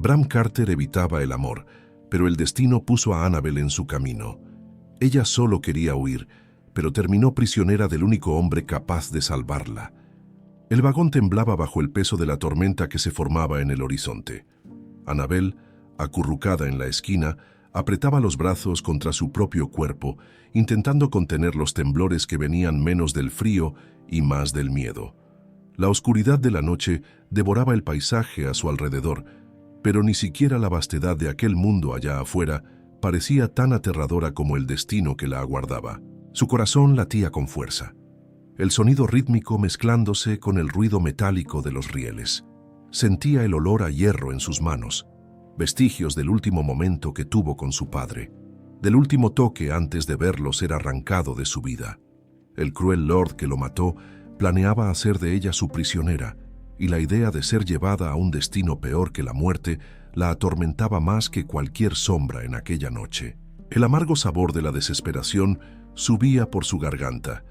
Bram Carter evitaba el amor, pero el destino puso a Annabel en su camino. Ella solo quería huir, pero terminó prisionera del único hombre capaz de salvarla. El vagón temblaba bajo el peso de la tormenta que se formaba en el horizonte. Annabel, acurrucada en la esquina, apretaba los brazos contra su propio cuerpo, intentando contener los temblores que venían menos del frío y más del miedo. La oscuridad de la noche devoraba el paisaje a su alrededor, pero ni siquiera la vastedad de aquel mundo allá afuera parecía tan aterradora como el destino que la aguardaba. Su corazón latía con fuerza, el sonido rítmico mezclándose con el ruido metálico de los rieles. Sentía el olor a hierro en sus manos, vestigios del último momento que tuvo con su padre, del último toque antes de verlo ser arrancado de su vida. El cruel lord que lo mató planeaba hacer de ella su prisionera, y la idea de ser llevada a un destino peor que la muerte la atormentaba más que cualquier sombra en aquella noche. El amargo sabor de la desesperación subía por su garganta,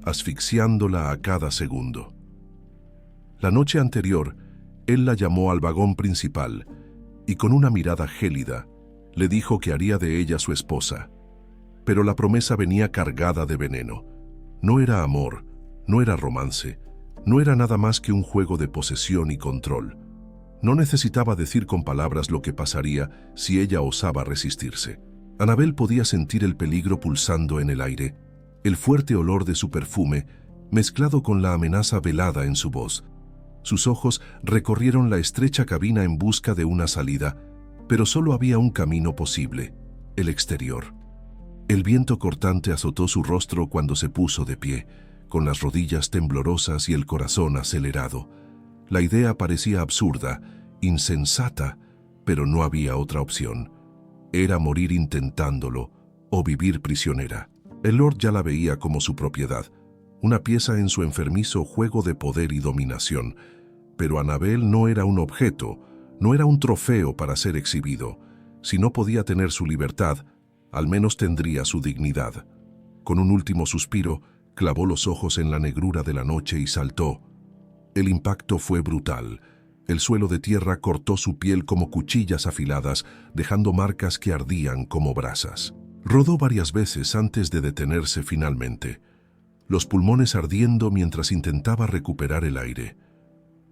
asfixiándola a cada segundo. La noche anterior, él la llamó al vagón principal y con una mirada gélida le dijo que haría de ella su esposa. Pero la promesa venía cargada de veneno. No era amor, no era romance, no era nada más que un juego de posesión y control. No necesitaba decir con palabras lo que pasaría si ella osaba resistirse. Annabel podía sentir el peligro pulsando en el aire, el fuerte olor de su perfume mezclado con la amenaza velada en su voz. Sus ojos recorrieron la estrecha cabina en busca de una salida, pero solo había un camino posible, el exterior. El viento cortante azotó su rostro cuando se puso de pie, con las rodillas temblorosas y el corazón acelerado. La idea parecía absurda, insensata, pero no había otra opción. Era morir intentándolo o vivir prisionera. El Lord ya la veía como su propiedad, una pieza en su enfermizo juego de poder y dominación. Pero Annabel no era un objeto, no era un trofeo para ser exhibido. Si no podía tener su libertad, al menos tendría su dignidad. Con un último suspiro, clavó los ojos en la negrura de la noche y saltó. El impacto fue brutal. El suelo de tierra cortó su piel como cuchillas afiladas, dejando marcas que ardían como brasas. Rodó varias veces antes de detenerse finalmente, los pulmones ardiendo mientras intentaba recuperar el aire.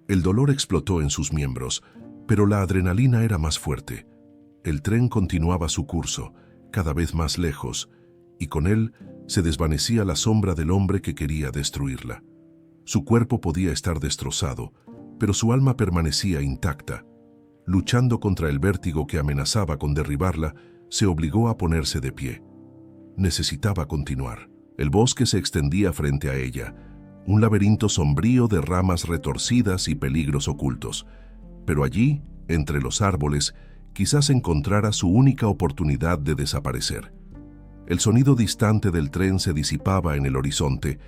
El dolor explotó en sus miembros, pero la adrenalina era más fuerte. El tren continuaba su curso, cada vez más lejos, y con él se desvanecía la sombra del hombre que quería destruirla. Su cuerpo podía estar destrozado, pero su alma permanecía intacta. Luchando contra el vértigo que amenazaba con derribarla, se obligó a ponerse de pie. Necesitaba continuar. El bosque se extendía frente a ella, un laberinto sombrío de ramas retorcidas y peligros ocultos. Pero allí, entre los árboles, quizás encontrara su única oportunidad de desaparecer. El sonido distante del tren se disipaba en el horizonte,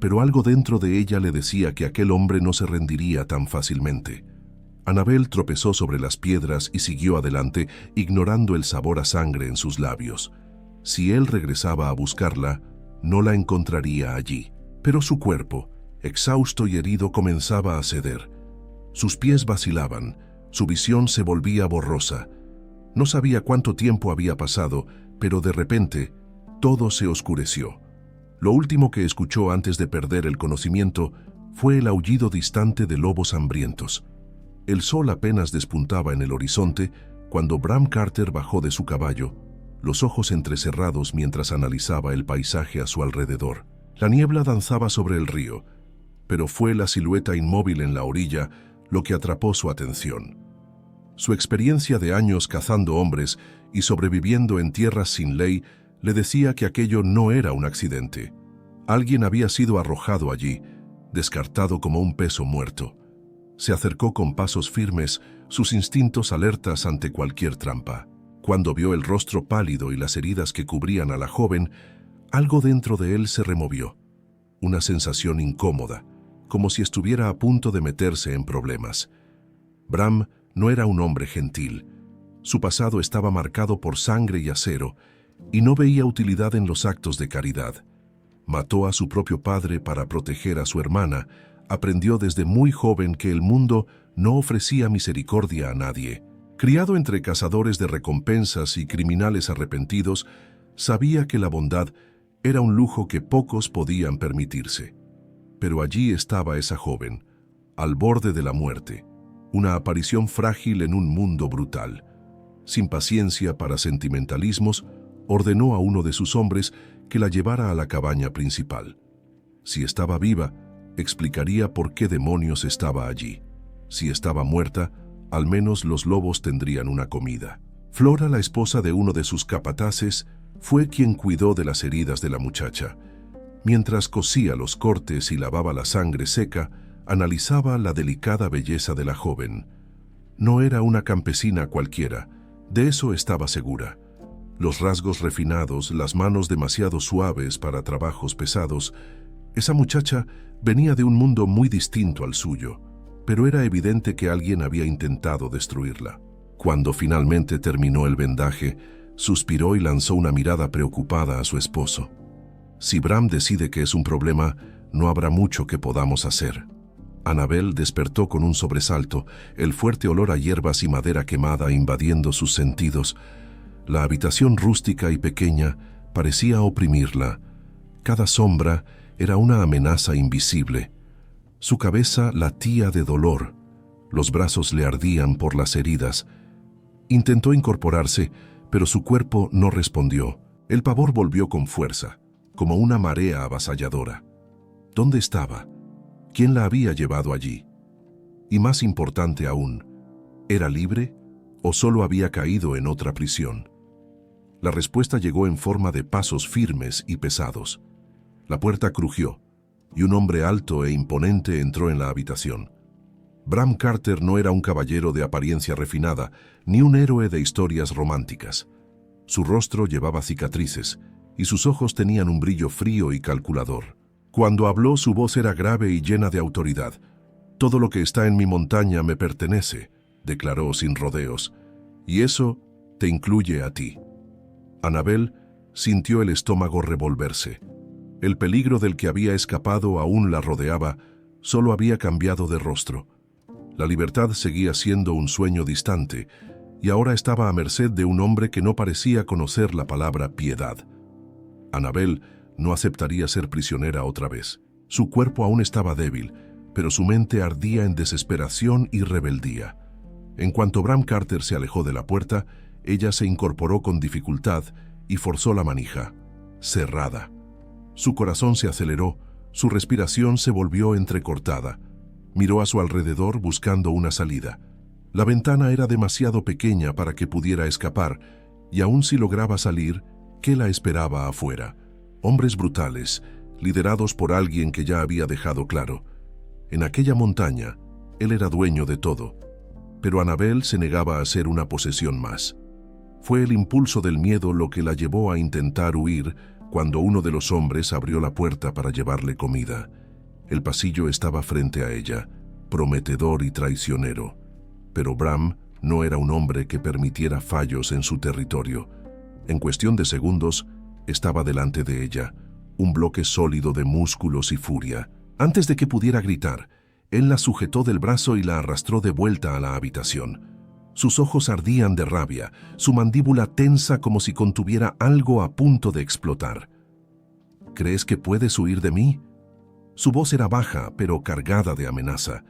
pero algo dentro de ella le decía que aquel hombre no se rendiría tan fácilmente. Annabel tropezó sobre las piedras y siguió adelante, ignorando el sabor a sangre en sus labios. Si él regresaba a buscarla, no la encontraría allí. Pero su cuerpo, exhausto y herido, comenzaba a ceder. Sus pies vacilaban, su visión se volvía borrosa. No sabía cuánto tiempo había pasado, pero de repente, todo se oscureció. Lo último que escuchó antes de perder el conocimiento fue el aullido distante de lobos hambrientos. El sol apenas despuntaba en el horizonte cuando Bram Carter bajó de su caballo, los ojos entrecerrados mientras analizaba el paisaje a su alrededor. La niebla danzaba sobre el río, pero fue la silueta inmóvil en la orilla lo que atrapó su atención. Su experiencia de años cazando hombres y sobreviviendo en tierras sin ley le decía que aquello no era un accidente. Alguien había sido arrojado allí, descartado como un peso muerto. Se acercó con pasos firmes, sus instintos alertas ante cualquier trampa. Cuando vio el rostro pálido y las heridas que cubrían a la joven, algo dentro de él se removió. Una sensación incómoda, como si estuviera a punto de meterse en problemas. Bram no era un hombre gentil. Su pasado estaba marcado por sangre y acero, y no veía utilidad en los actos de caridad. Mató a su propio padre para proteger a su hermana. Aprendió desde muy joven que el mundo no ofrecía misericordia a nadie. Criado entre cazadores de recompensas y criminales arrepentidos, sabía que la bondad era un lujo que pocos podían permitirse. Pero allí estaba esa joven, al borde de la muerte, una aparición frágil en un mundo brutal. Sin paciencia para sentimentalismos, ordenó a uno de sus hombres que la llevara a la cabaña principal. Si estaba viva, explicaría por qué demonios estaba allí. Si estaba muerta, al menos los lobos tendrían una comida. Flora, la esposa de uno de sus capataces, fue quien cuidó de las heridas de la muchacha. Mientras cosía los cortes y lavaba la sangre seca, analizaba la delicada belleza de la joven. No era una campesina cualquiera, de eso estaba segura. Los rasgos refinados, las manos demasiado suaves para trabajos pesados. Esa muchacha venía de un mundo muy distinto al suyo, pero era evidente que alguien había intentado destruirla. Cuando finalmente terminó el vendaje, suspiró y lanzó una mirada preocupada a su esposo. Si Bram decide que es un problema, no habrá mucho que podamos hacer. Annabel despertó con un sobresalto, el fuerte olor a hierbas y madera quemada invadiendo sus sentidos. La habitación rústica y pequeña parecía oprimirla. Cada sombra era una amenaza invisible. Su cabeza latía de dolor. Los brazos le ardían por las heridas. Intentó incorporarse, pero su cuerpo no respondió. El pavor volvió con fuerza, como una marea avasalladora. ¿Dónde estaba? ¿Quién la había llevado allí? Y más importante aún, ¿era libre o solo había caído en otra prisión? La respuesta llegó en forma de pasos firmes y pesados. La puerta crujió, y un hombre alto e imponente entró en la habitación. Bram Carter no era un caballero de apariencia refinada, ni un héroe de historias románticas. Su rostro llevaba cicatrices, y sus ojos tenían un brillo frío y calculador. Cuando habló, su voz era grave y llena de autoridad. «Todo lo que está en mi montaña me pertenece», declaró sin rodeos, «y eso te incluye a ti». Annabel sintió el estómago revolverse. El peligro del que había escapado aún la rodeaba, solo había cambiado de rostro. La libertad seguía siendo un sueño distante, y ahora estaba a merced de un hombre que no parecía conocer la palabra piedad. Annabel no aceptaría ser prisionera otra vez. Su cuerpo aún estaba débil, pero su mente ardía en desesperación y rebeldía. En cuanto Bram Carter se alejó de la puerta, ella se incorporó con dificultad y forzó la manija, cerrada. Su corazón se aceleró, su respiración se volvió entrecortada. Miró a su alrededor buscando una salida. La ventana era demasiado pequeña para que pudiera escapar, y aun si lograba salir, ¿qué la esperaba afuera? Hombres brutales, liderados por alguien que ya había dejado claro. En aquella montaña, él era dueño de todo, pero Annabel se negaba a ser una posesión más. Fue el impulso del miedo lo que la llevó a intentar huir cuando uno de los hombres abrió la puerta para llevarle comida. El pasillo estaba frente a ella, prometedor y traicionero, pero Bram no era un hombre que permitiera fallos en su territorio. En cuestión de segundos, estaba delante de ella, un bloque sólido de músculos y furia. Antes de que pudiera gritar, él la sujetó del brazo y la arrastró de vuelta a la habitación. Sus ojos ardían de rabia, su mandíbula tensa como si contuviera algo a punto de explotar. ¿Crees que puedes huir de mí? Su voz era baja, pero cargada de amenaza.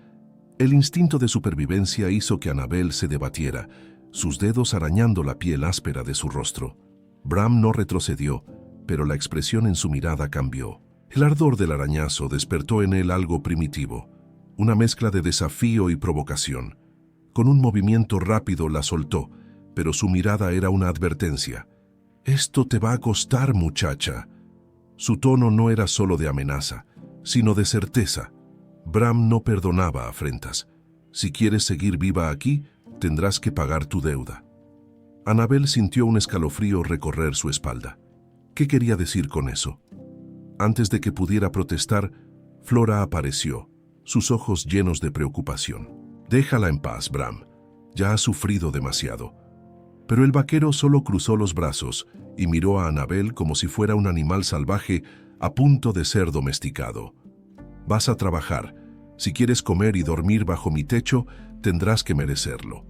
El instinto de supervivencia hizo que Annabel se debatiera, sus dedos arañando la piel áspera de su rostro. Bram no retrocedió, pero la expresión en su mirada cambió. El ardor del arañazo despertó en él algo primitivo, una mezcla de desafío y provocación. Con un movimiento rápido la soltó, pero su mirada era una advertencia. «Esto te va a costar, muchacha». Su tono no era solo de amenaza, sino de certeza. Bram no perdonaba afrentas. «Si quieres seguir viva aquí, tendrás que pagar tu deuda». Annabel sintió un escalofrío recorrer su espalda. ¿Qué quería decir con eso? Antes de que pudiera protestar, Flora apareció, sus ojos llenos de preocupación. «Déjala en paz, Bram. Ya ha sufrido demasiado». Pero el vaquero solo cruzó los brazos y miró a Annabel como si fuera un animal salvaje a punto de ser domesticado. «Vas a trabajar. Si quieres comer y dormir bajo mi techo, tendrás que merecerlo».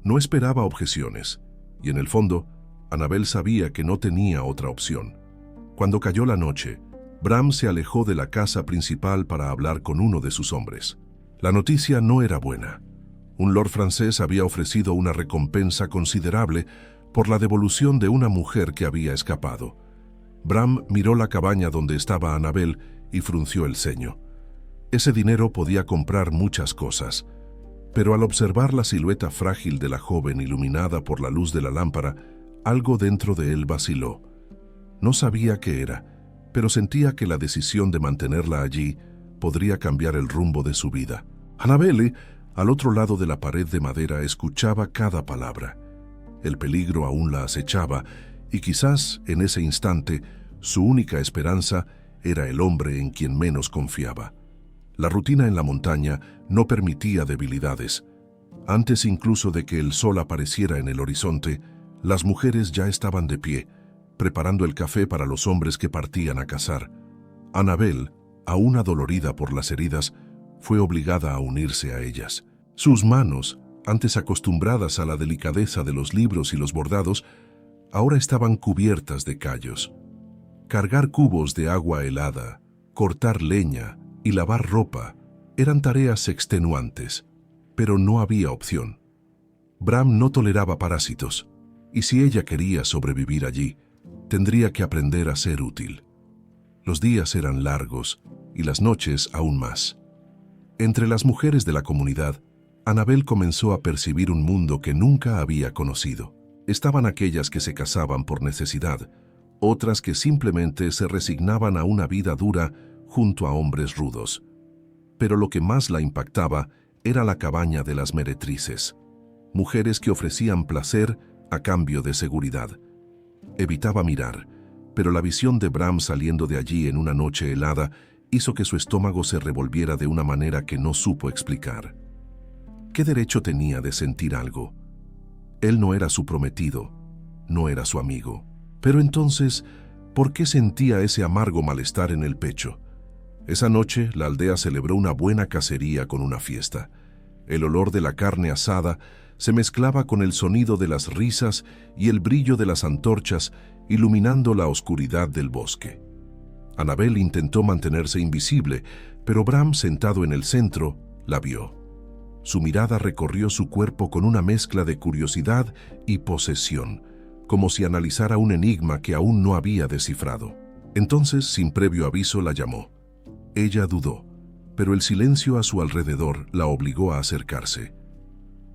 No esperaba objeciones, y en el fondo, Annabel sabía que no tenía otra opción. Cuando cayó la noche, Bram se alejó de la casa principal para hablar con uno de sus hombres. La noticia no era buena. Un lord francés había ofrecido una recompensa considerable por la devolución de una mujer que había escapado. Bram miró la cabaña donde estaba Annabel y frunció el ceño. Ese dinero podía comprar muchas cosas, pero al observar la silueta frágil de la joven iluminada por la luz de la lámpara, algo dentro de él vaciló. No sabía qué era, pero sentía que la decisión de mantenerla allí podría cambiar el rumbo de su vida. Annabel, al otro lado de la pared de madera, escuchaba cada palabra. El peligro aún la acechaba, y quizás en ese instante su única esperanza era el hombre en quien menos confiaba. La rutina en la montaña no permitía debilidades. Antes incluso de que el sol apareciera en el horizonte, las mujeres ya estaban de pie, preparando el café para los hombres que partían a cazar. Annabel, aún adolorida por las heridas, fue obligada a unirse a ellas. Sus manos, antes acostumbradas a la delicadeza de los libros y los bordados, ahora estaban cubiertas de callos. Cargar cubos de agua helada, cortar leña y lavar ropa eran tareas extenuantes, pero no había opción. Bram no toleraba parásitos, y si ella quería sobrevivir allí, tendría que aprender a ser útil. Los días eran largos y las noches aún más. Entre las mujeres de la comunidad, Annabel comenzó a percibir un mundo que nunca había conocido. Estaban aquellas que se casaban por necesidad, otras que simplemente se resignaban a una vida dura junto a hombres rudos. Pero lo que más la impactaba era la cabaña de las meretrices, mujeres que ofrecían placer a cambio de seguridad. Evitaba mirar, pero la visión de Bram saliendo de allí en una noche helada hizo que su estómago se revolviera de una manera que no supo explicar. ¿Qué derecho tenía de sentir algo? Él no era su prometido, no era su amigo. Pero entonces, ¿por qué sentía ese amargo malestar en el pecho? Esa noche, la aldea celebró una buena cacería con una fiesta. El olor de la carne asada se mezclaba con el sonido de las risas y el brillo de las antorchas, iluminando la oscuridad del bosque. Annabel intentó mantenerse invisible, pero Bram, sentado en el centro, la vio. Su mirada recorrió su cuerpo con una mezcla de curiosidad y posesión, como si analizara un enigma que aún no había descifrado. Entonces, sin previo aviso, la llamó. Ella dudó, pero el silencio a su alrededor la obligó a acercarse.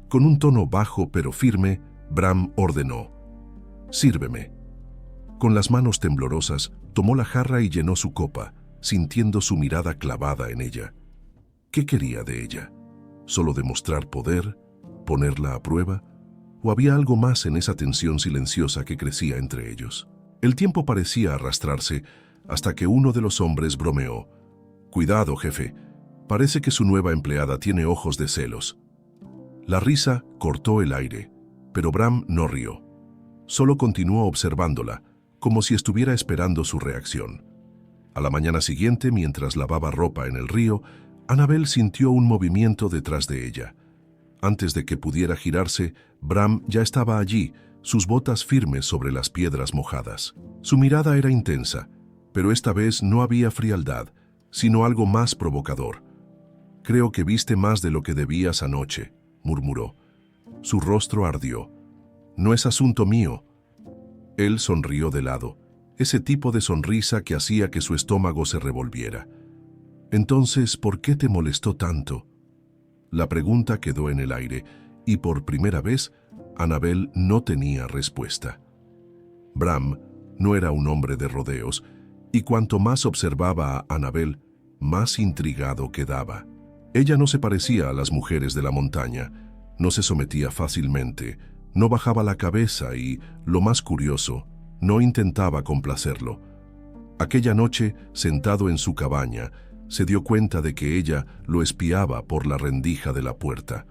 Con un tono bajo pero firme, Bram ordenó: «Sírveme». Con las manos temblorosas, tomó la jarra y llenó su copa, sintiendo su mirada clavada en ella. ¿Qué quería de ella? ¿Solo demostrar poder? ¿Ponerla a prueba? ¿O había algo más en esa tensión silenciosa que crecía entre ellos? El tiempo parecía arrastrarse hasta que uno de los hombres bromeó: «Cuidado, jefe, parece que su nueva empleada tiene ojos de celos». La risa cortó el aire, pero Bram no rió. Solo continuó observándola, como si estuviera esperando su reacción. A la mañana siguiente, mientras lavaba ropa en el río, Annabel sintió un movimiento detrás de ella. Antes de que pudiera girarse, Bram ya estaba allí, sus botas firmes sobre las piedras mojadas. Su mirada era intensa, pero esta vez no había frialdad, sino algo más provocador. «Creo que viste más de lo que debías anoche», murmuró. Su rostro ardió. «No es asunto mío». Él sonrió de lado, ese tipo de sonrisa que hacía que su estómago se revolviera. «Entonces, ¿por qué te molestó tanto?». La pregunta quedó en el aire, y por primera vez, Annabel no tenía respuesta. Bram no era un hombre de rodeos, y cuanto más observaba a Annabel, más intrigado quedaba. Ella no se parecía a las mujeres de la montaña, no se sometía fácilmente, no bajaba la cabeza y, lo más curioso, no intentaba complacerlo. Aquella noche, sentado en su cabaña, se dio cuenta de que ella lo espiaba por la rendija de la puerta.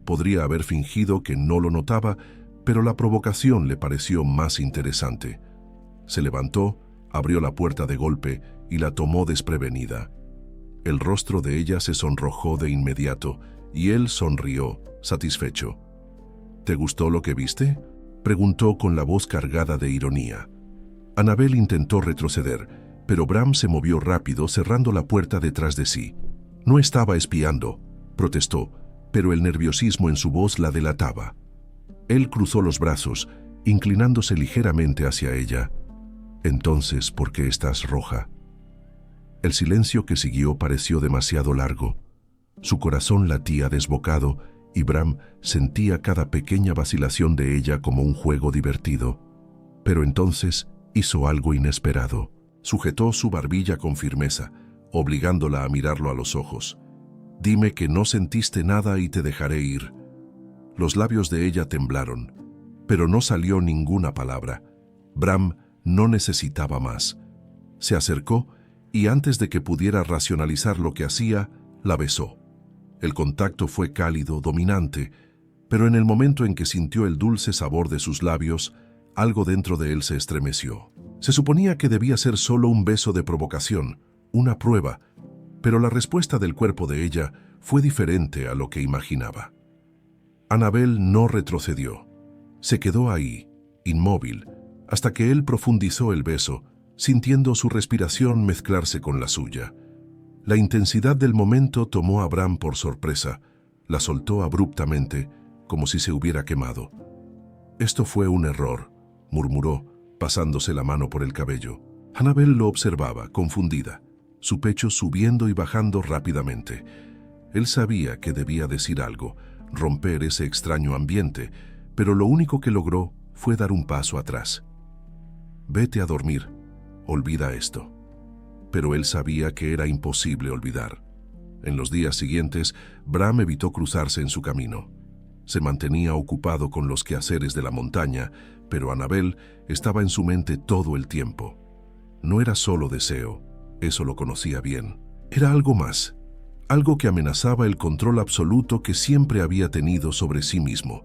Podría haber fingido que no lo notaba, pero la provocación le pareció más interesante. Se levantó, abrió la puerta de golpe y la tomó desprevenida. El rostro de ella se sonrojó de inmediato y él sonrió, satisfecho. ¿Te gustó lo que viste?, preguntó con la voz cargada de ironía. Annabel intentó retroceder, pero Bram se movió rápido, cerrando la puerta detrás de sí. No estaba espiando, protestó, pero el nerviosismo en su voz la delataba. Él cruzó los brazos, inclinándose ligeramente hacia ella. Entonces, ¿por qué estás roja? El silencio que siguió pareció demasiado largo. Su corazón latía desbocado y Bram sentía cada pequeña vacilación de ella como un juego divertido. Pero entonces hizo algo inesperado. Sujetó su barbilla con firmeza, obligándola a mirarlo a los ojos. «Dime que no sentiste nada y te dejaré ir». Los labios de ella temblaron, pero no salió ninguna palabra. Bram no necesitaba más. Se acercó y antes de que pudiera racionalizar lo que hacía, la besó. El contacto fue cálido, dominante, pero en el momento en que sintió el dulce sabor de sus labios, algo dentro de él se estremeció. Se suponía que debía ser solo un beso de provocación, una prueba, pero la respuesta del cuerpo de ella fue diferente a lo que imaginaba. Annabel no retrocedió. Se quedó ahí, inmóvil, hasta que él profundizó el beso, sintiendo su respiración mezclarse con la suya. La intensidad del momento tomó a Bram por sorpresa. La soltó abruptamente, como si se hubiera quemado. «Esto fue un error», murmuró, pasándose la mano por el cabello. Annabel lo observaba, confundida, su pecho subiendo y bajando rápidamente. Él sabía que debía decir algo, romper ese extraño ambiente, pero lo único que logró fue dar un paso atrás. «Vete a dormir, olvida esto». Pero él sabía que era imposible olvidar. En los días siguientes, Bram evitó cruzarse en su camino. Se mantenía ocupado con los quehaceres de la montaña, pero Annabel estaba en su mente todo el tiempo. No era solo deseo, eso lo conocía bien. Era algo más, algo que amenazaba el control absoluto que siempre había tenido sobre sí mismo.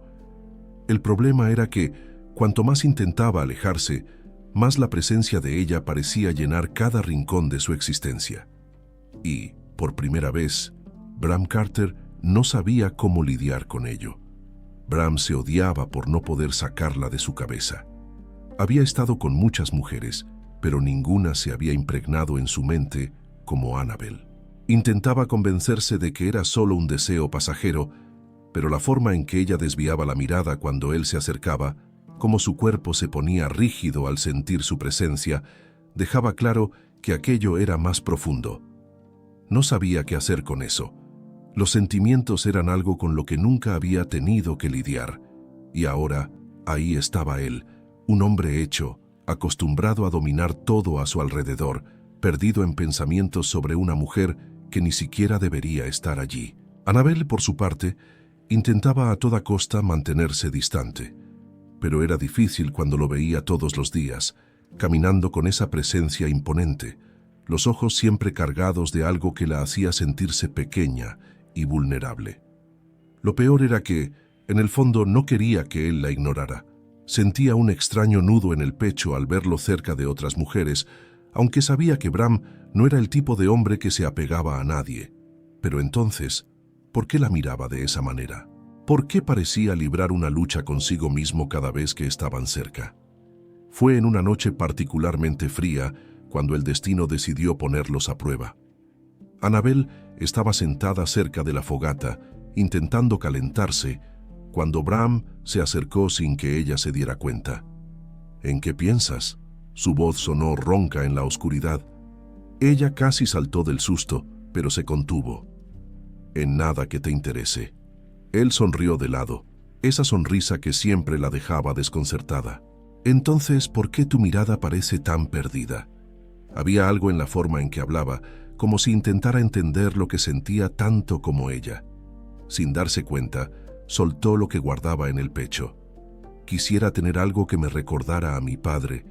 El problema era que, cuanto más intentaba alejarse, más la presencia de ella parecía llenar cada rincón de su existencia. Y, por primera vez, Bram Carter no sabía cómo lidiar con ello. Bram se odiaba por no poder sacarla de su cabeza. Había estado con muchas mujeres, pero ninguna se había impregnado en su mente como Annabel. Intentaba convencerse de que era solo un deseo pasajero, pero la forma en que ella desviaba la mirada cuando él se acercaba, como su cuerpo se ponía rígido al sentir su presencia, dejaba claro que aquello era más profundo. No sabía qué hacer con eso. Los sentimientos eran algo con lo que nunca había tenido que lidiar. Y ahora, ahí estaba él, un hombre hecho, acostumbrado a dominar todo a su alrededor, perdido en pensamientos sobre una mujer que ni siquiera debería estar allí. Annabel, por su parte, intentaba a toda costa mantenerse distante. Pero era difícil cuando lo veía todos los días, caminando con esa presencia imponente, los ojos siempre cargados de algo que la hacía sentirse pequeña y vulnerable. Lo peor era que, en el fondo, no quería que él la ignorara. Sentía un extraño nudo en el pecho al verlo cerca de otras mujeres, aunque sabía que Bram no era el tipo de hombre que se apegaba a nadie. Pero entonces, ¿por qué la miraba de esa manera? ¿Por qué parecía librar una lucha consigo mismo cada vez que estaban cerca? Fue en una noche particularmente fría cuando el destino decidió ponerlos a prueba. Annabel estaba sentada cerca de la fogata, intentando calentarse, cuando Bram se acercó sin que ella se diera cuenta. «¿En qué piensas?», su voz sonó ronca en la oscuridad. Ella casi saltó del susto, pero se contuvo. «En nada que te interese». Él sonrió de lado, esa sonrisa que siempre la dejaba desconcertada. «Entonces, ¿por qué tu mirada parece tan perdida?». Había algo en la forma en que hablaba, como si intentara entender lo que sentía tanto como ella. Sin darse cuenta, soltó lo que guardaba en el pecho. «Quisiera tener algo que me recordara a mi padre,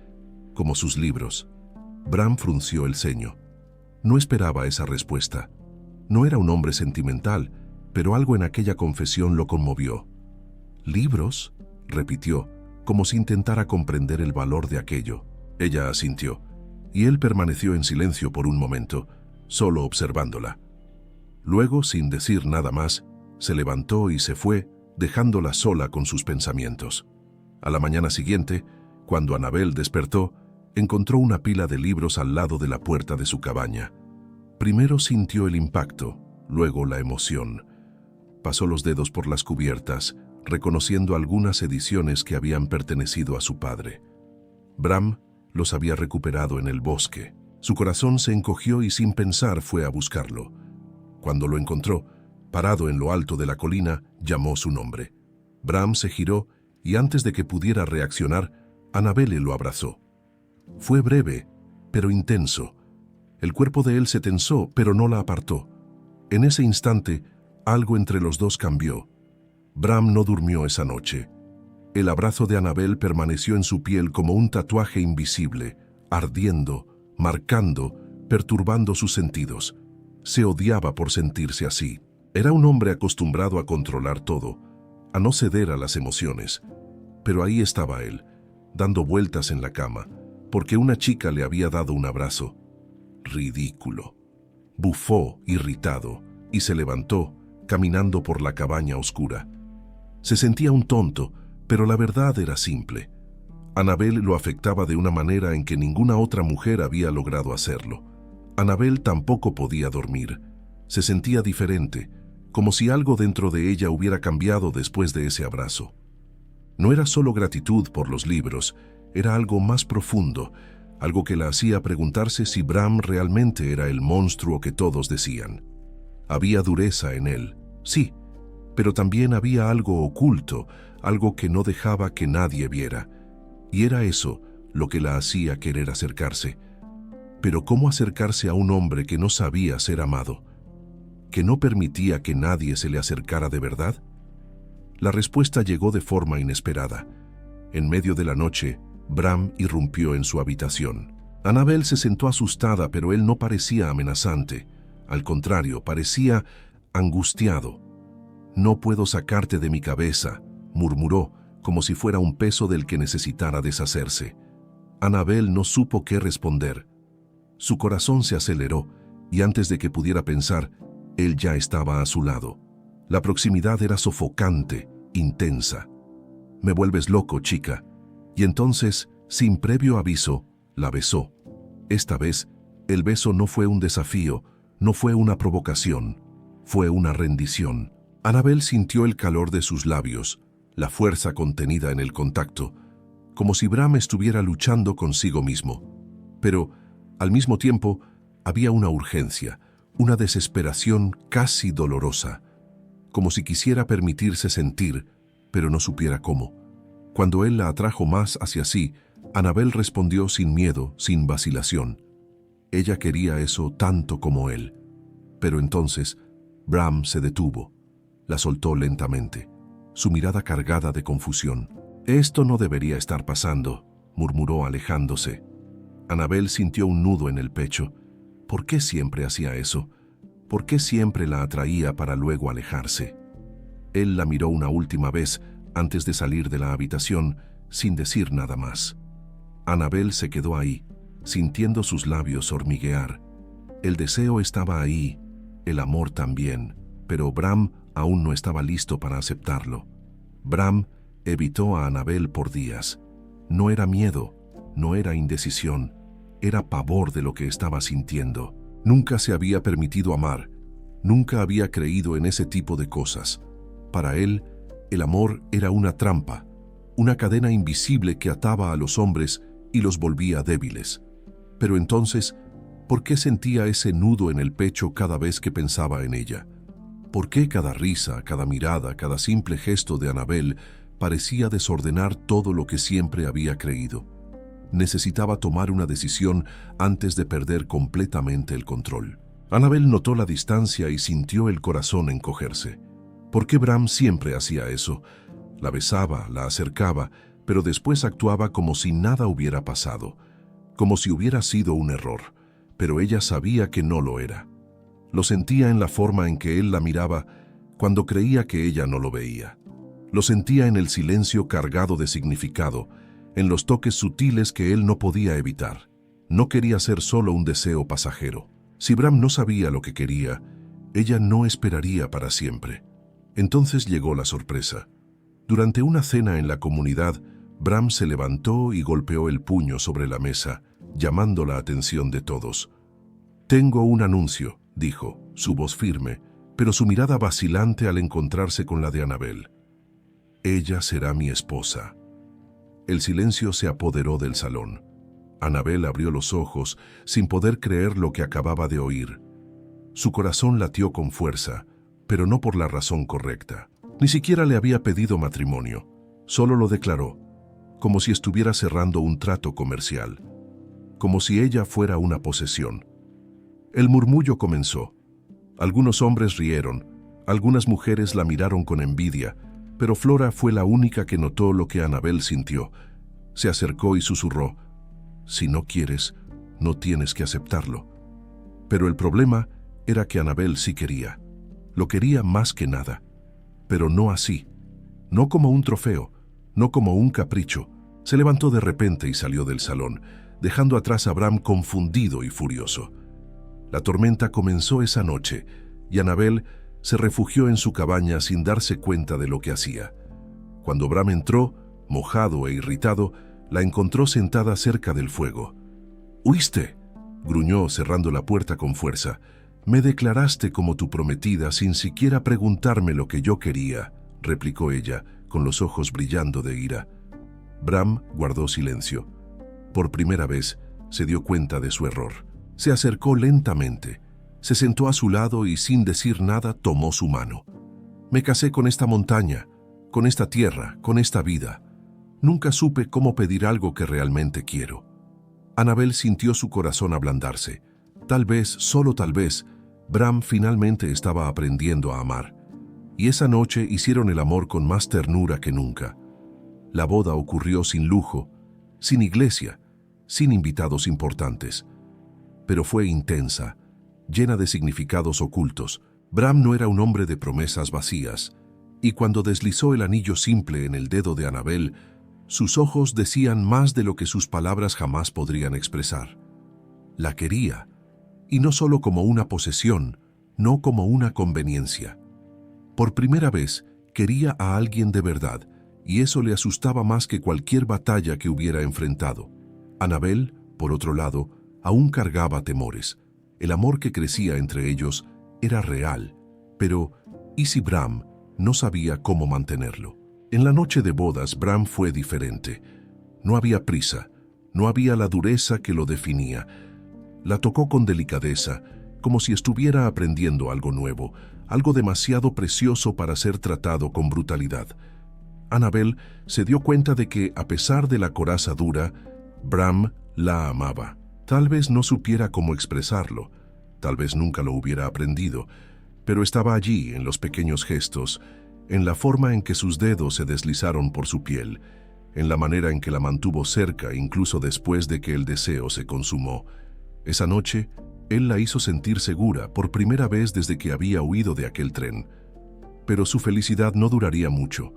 como sus libros». Bram frunció el ceño. No esperaba esa respuesta. No era un hombre sentimental, pero algo en aquella confesión lo conmovió. «¿Libros?», repitió, como si intentara comprender el valor de aquello. Ella asintió, y él permaneció en silencio por un momento, solo observándola. Luego, sin decir nada más, se levantó y se fue, dejándola sola con sus pensamientos. A la mañana siguiente, cuando Annabel despertó, encontró una pila de libros al lado de la puerta de su cabaña. Primero sintió el impacto, luego la emoción. Pasó los dedos por las cubiertas, reconociendo algunas ediciones que habían pertenecido a su padre. Bram los había recuperado en el bosque. Su corazón se encogió y sin pensar fue a buscarlo. Cuando lo encontró, parado en lo alto de la colina, llamó su nombre. Bram se giró y antes de que pudiera reaccionar, Annabel lo abrazó. Fue breve, pero intenso. El cuerpo de él se tensó, pero no la apartó. En ese instante, algo entre los dos cambió. Bram no durmió esa noche. El abrazo de Annabel permaneció en su piel como un tatuaje invisible, ardiendo, marcando, perturbando sus sentidos. Se odiaba por sentirse así. Era un hombre acostumbrado a controlar todo, a no ceder a las emociones. Pero ahí estaba él, dando vueltas en la cama, porque una chica le había dado un abrazo. Ridículo. Bufó, irritado, y se levantó, caminando por la cabaña oscura. Se sentía un tonto, pero la verdad era simple. Annabel lo afectaba de una manera en que ninguna otra mujer había logrado hacerlo. Annabel tampoco podía dormir. Se sentía diferente, como si algo dentro de ella hubiera cambiado después de ese abrazo. No era solo gratitud por los libros, era algo más profundo, algo que la hacía preguntarse si Bram realmente era el monstruo que todos decían. Había dureza en él, sí, pero también había algo oculto, algo que no dejaba que nadie viera. Y era eso lo que la hacía querer acercarse. Pero ¿cómo acercarse a un hombre que no sabía ser amado? ¿Que no permitía que nadie se le acercara de verdad? La respuesta llegó de forma inesperada. En medio de la noche, Bram irrumpió en su habitación. Annabel se sentó asustada, pero él no parecía amenazante. Al contrario, parecía angustiado. «No puedo sacarte de mi cabeza», murmuró, como si fuera un peso del que necesitara deshacerse. Annabel no supo qué responder. Su corazón se aceleró, y antes de que pudiera pensar, él ya estaba a su lado. La proximidad era sofocante, intensa. «Me vuelves loco, chica». Y entonces, sin previo aviso, la besó. Esta vez, el beso no fue un desafío, no fue una provocación, fue una rendición. Annabel sintió el calor de sus labios, la fuerza contenida en el contacto, como si Bram estuviera luchando consigo mismo. Pero, al mismo tiempo, había una urgencia, una desesperación casi dolorosa, como si quisiera permitirse sentir, pero no supiera cómo. Cuando él la atrajo más hacia sí, Annabel respondió sin miedo, sin vacilación. Ella quería eso tanto como él. Pero entonces, Bram se detuvo. La soltó lentamente, su mirada cargada de confusión. «Esto no debería estar pasando», murmuró alejándose. Annabel sintió un nudo en el pecho. ¿Por qué siempre hacía eso? ¿Por qué siempre la atraía para luego alejarse? Él la miró una última vez antes de salir de la habitación, sin decir nada más. Annabel se quedó ahí, sintiendo sus labios hormiguear. El deseo estaba ahí, el amor también, pero Bram aún no estaba listo para aceptarlo. Bram evitó a Annabel por días. No era miedo, no era indecisión, era pavor de lo que estaba sintiendo. Nunca se había permitido amar, nunca había creído en ese tipo de cosas. Para él, el amor era una trampa, una cadena invisible que ataba a los hombres y los volvía débiles. Pero entonces, ¿por qué sentía ese nudo en el pecho cada vez que pensaba en ella? ¿Por qué cada risa, cada mirada, cada simple gesto de Annabel parecía desordenar todo lo que siempre había creído? Necesitaba tomar una decisión antes de perder completamente el control. Annabel notó la distancia y sintió el corazón encogerse. ¿Por qué Bram siempre hacía eso? La besaba, la acercaba, pero después actuaba como si nada hubiera pasado, como si hubiera sido un error, pero ella sabía que no lo era. Lo sentía en la forma en que él la miraba cuando creía que ella no lo veía. Lo sentía en el silencio cargado de significado, en los toques sutiles que él no podía evitar. No quería ser solo un deseo pasajero. Si Bram no sabía lo que quería, ella no esperaría para siempre. Entonces llegó la sorpresa. Durante una cena en la comunidad, Bram se levantó y golpeó el puño sobre la mesa, llamando la atención de todos. «Tengo un anuncio», dijo, su voz firme, pero su mirada vacilante al encontrarse con la de Annabel. «Ella será mi esposa». El silencio se apoderó del salón. Annabel abrió los ojos sin poder creer lo que acababa de oír. Su corazón latió con fuerza, pero no por la razón correcta. Ni siquiera le había pedido matrimonio, solo lo declaró, como si estuviera cerrando un trato comercial, como si ella fuera una posesión. El murmullo comenzó. Algunos hombres rieron, algunas mujeres la miraron con envidia, pero Flora fue la única que notó lo que Annabel sintió. Se acercó y susurró: «Si no quieres, no tienes que aceptarlo». Pero el problema era que Annabel sí quería. Lo quería más que nada. Pero no así. No como un trofeo, no como un capricho. Se levantó de repente y salió del salón, dejando atrás a Bram confundido y furioso. La tormenta comenzó esa noche, y Annabel se refugió en su cabaña sin darse cuenta de lo que hacía. Cuando Bram entró, mojado e irritado, la encontró sentada cerca del fuego. «¿Huiste?», gruñó cerrando la puerta con fuerza. «Me declaraste como tu prometida sin siquiera preguntarme lo que yo quería», replicó ella, con los ojos brillando de ira. Bram guardó silencio. Por primera vez se dio cuenta de su error. Se acercó lentamente, se sentó a su lado y sin decir nada tomó su mano. «Me casé con esta montaña, con esta tierra, con esta vida. Nunca supe cómo pedir algo que realmente quiero». Annabel sintió su corazón ablandarse. Tal vez, solo tal vez, Bram finalmente estaba aprendiendo a amar. Y esa noche hicieron el amor con más ternura que nunca. La boda ocurrió sin lujo, sin iglesia, sin invitados importantes. Pero fue intensa, llena de significados ocultos. Bram no era un hombre de promesas vacías, y cuando deslizó el anillo simple en el dedo de Annabel, sus ojos decían más de lo que sus palabras jamás podrían expresar. La quería, y no solo como una posesión, no como una conveniencia. Por primera vez, quería a alguien de verdad, y eso le asustaba más que cualquier batalla que hubiera enfrentado. Annabel, por otro lado, aún cargaba temores. El amor que crecía entre ellos era real, pero ¿y si Bram no sabía cómo mantenerlo? En la noche de bodas, Bram fue diferente. No había prisa, no había la dureza que lo definía. La tocó con delicadeza, como si estuviera aprendiendo algo nuevo, algo demasiado precioso para ser tratado con brutalidad. Annabel se dio cuenta de que, a pesar de la coraza dura, Bram la amaba. Tal vez no supiera cómo expresarlo, tal vez nunca lo hubiera aprendido, pero estaba allí en los pequeños gestos, en la forma en que sus dedos se deslizaron por su piel, en la manera en que la mantuvo cerca incluso después de que el deseo se consumó. Esa noche, él la hizo sentir segura por primera vez desde que había huido de aquel tren. Pero su felicidad no duraría mucho.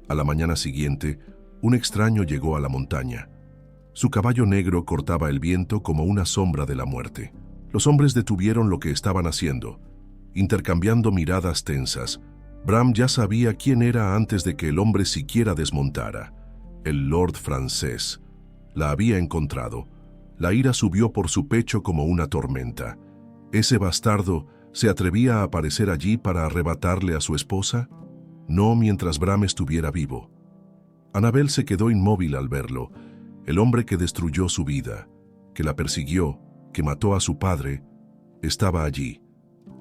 A la mañana siguiente, un extraño llegó a la montaña. Su caballo negro cortaba el viento como una sombra de la muerte. Los hombres detuvieron lo que estaban haciendo, intercambiando miradas tensas. Bram ya sabía quién era antes de que el hombre siquiera desmontara. El Lord francés. La había encontrado. La ira subió por su pecho como una tormenta. ¿Ese bastardo se atrevía a aparecer allí para arrebatarle a su esposa? No mientras Bram estuviera vivo. Annabel se quedó inmóvil al verlo. El hombre que destruyó su vida, que la persiguió, que mató a su padre, estaba allí,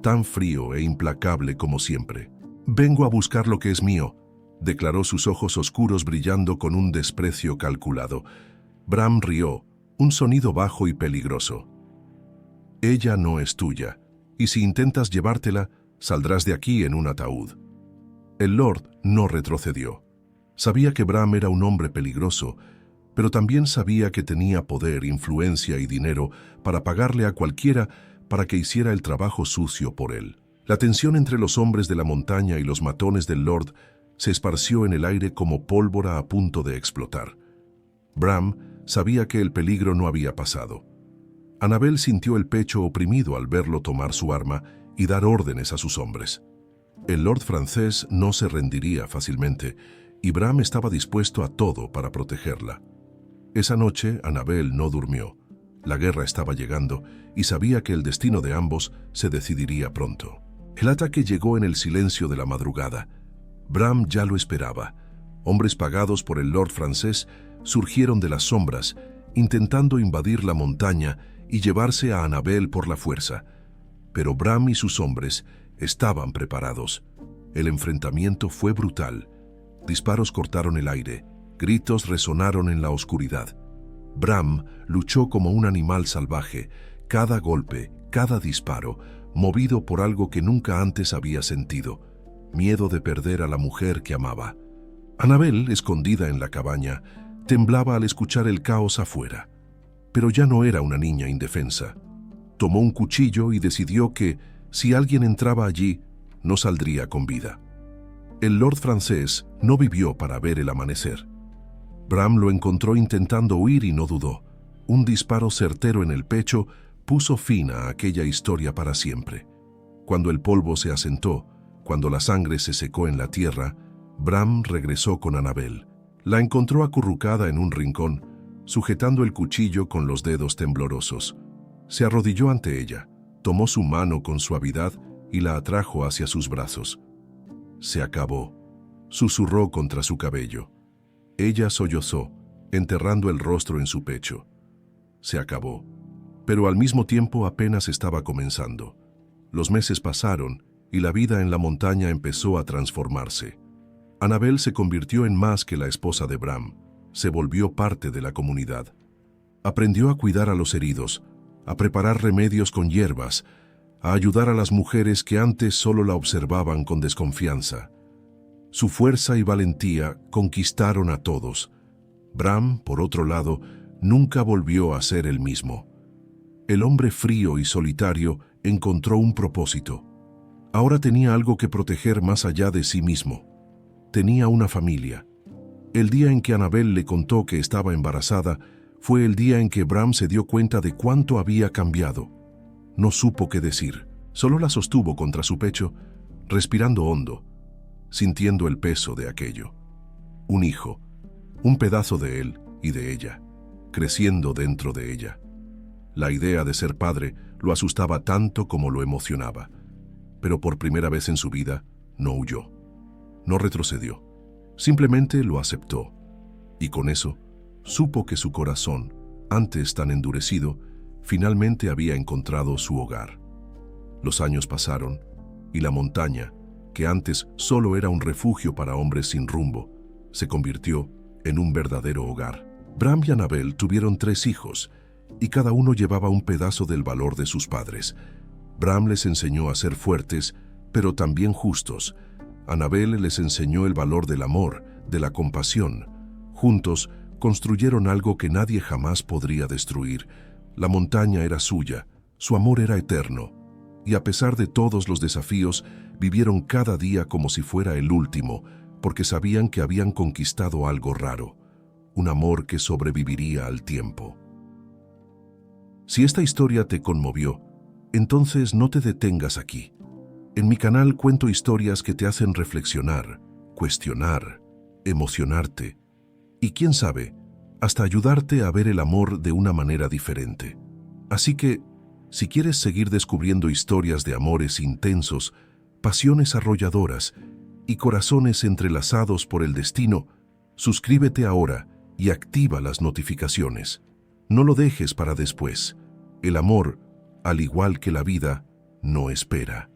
tan frío e implacable como siempre. «Vengo a buscar lo que es mío», declaró, sus ojos oscuros brillando con un desprecio calculado. Bram rió, un sonido bajo y peligroso. «Ella no es tuya, y si intentas llevártela, saldrás de aquí en un ataúd». El Lord no retrocedió. Sabía que Bram era un hombre peligroso, pero también sabía que tenía poder, influencia y dinero para pagarle a cualquiera para que hiciera el trabajo sucio por él. La tensión entre los hombres de la montaña y los matones del Lord se esparció en el aire como pólvora a punto de explotar. Bram sabía que el peligro no había pasado. Annabel sintió el pecho oprimido al verlo tomar su arma y dar órdenes a sus hombres. El Lord francés no se rendiría fácilmente y Bram estaba dispuesto a todo para protegerla. Esa noche, Annabel no durmió. La guerra estaba llegando y sabía que el destino de ambos se decidiría pronto. El ataque llegó en el silencio de la madrugada. Bram ya lo esperaba. Hombres pagados por el Lord francés surgieron de las sombras, intentando invadir la montaña y llevarse a Annabel por la fuerza. Pero Bram y sus hombres estaban preparados. El enfrentamiento fue brutal. Disparos cortaron el aire, gritos resonaron en la oscuridad. Bram luchó como un animal salvaje, cada golpe, cada disparo, movido por algo que nunca antes había sentido, miedo de perder a la mujer que amaba. Annabel, escondida en la cabaña, temblaba al escuchar el caos afuera. Pero ya no era una niña indefensa. Tomó un cuchillo y decidió que, si alguien entraba allí, no saldría con vida. El Lord francés no vivió para ver el amanecer. Bram lo encontró intentando huir y no dudó. Un disparo certero en el pecho puso fin a aquella historia para siempre. Cuando el polvo se asentó, cuando la sangre se secó en la tierra, Bram regresó con Annabel. La encontró acurrucada en un rincón, sujetando el cuchillo con los dedos temblorosos. Se arrodilló ante ella, tomó su mano con suavidad y la atrajo hacia sus brazos. Se acabó, susurró contra su cabello. Ella sollozó, enterrando el rostro en su pecho. Se acabó, pero al mismo tiempo apenas estaba comenzando. Los meses pasaron y la vida en la montaña empezó a transformarse. Annabel se convirtió en más que la esposa de Bram, se volvió parte de la comunidad. Aprendió a cuidar a los heridos, a preparar remedios con hierbas, a ayudar a las mujeres que antes solo la observaban con desconfianza. Su fuerza y valentía conquistaron a todos. Bram, por otro lado, nunca volvió a ser el mismo. El hombre frío y solitario encontró un propósito. Ahora tenía algo que proteger más allá de sí mismo. Tenía una familia. El día en que Annabel le contó que estaba embarazada fue el día en que Bram se dio cuenta de cuánto había cambiado. No supo qué decir, solo la sostuvo contra su pecho, respirando hondo, sintiendo el peso de aquello. Un hijo, un pedazo de él y de ella, creciendo dentro de ella. La idea de ser padre lo asustaba tanto como lo emocionaba, pero por primera vez en su vida no huyó, no retrocedió, simplemente lo aceptó, y con eso supo que su corazón, antes tan endurecido, finalmente había encontrado su hogar. Los años pasaron y la montaña, que antes solo era un refugio para hombres sin rumbo, se convirtió en un verdadero hogar. Bram y Annabel tuvieron 3 hijos, y cada uno llevaba un pedazo del valor de sus padres. Bram les enseñó a ser fuertes, pero también justos. Annabel les enseñó el valor del amor, de la compasión. Juntos construyeron algo que nadie jamás podría destruir. La montaña era suya, su amor era eterno, y a pesar de todos los desafíos, vivieron cada día como si fuera el último, porque sabían que habían conquistado algo raro, un amor que sobreviviría al tiempo. Si esta historia te conmovió, entonces no te detengas aquí. En mi canal cuento historias que te hacen reflexionar, cuestionar, emocionarte, y quién sabe, hasta ayudarte a ver el amor de una manera diferente. Así que, si quieres seguir descubriendo historias de amores intensos, pasiones arrolladoras y corazones entrelazados por el destino, suscríbete ahora y activa las notificaciones. No lo dejes para después. El amor, al igual que la vida, no espera.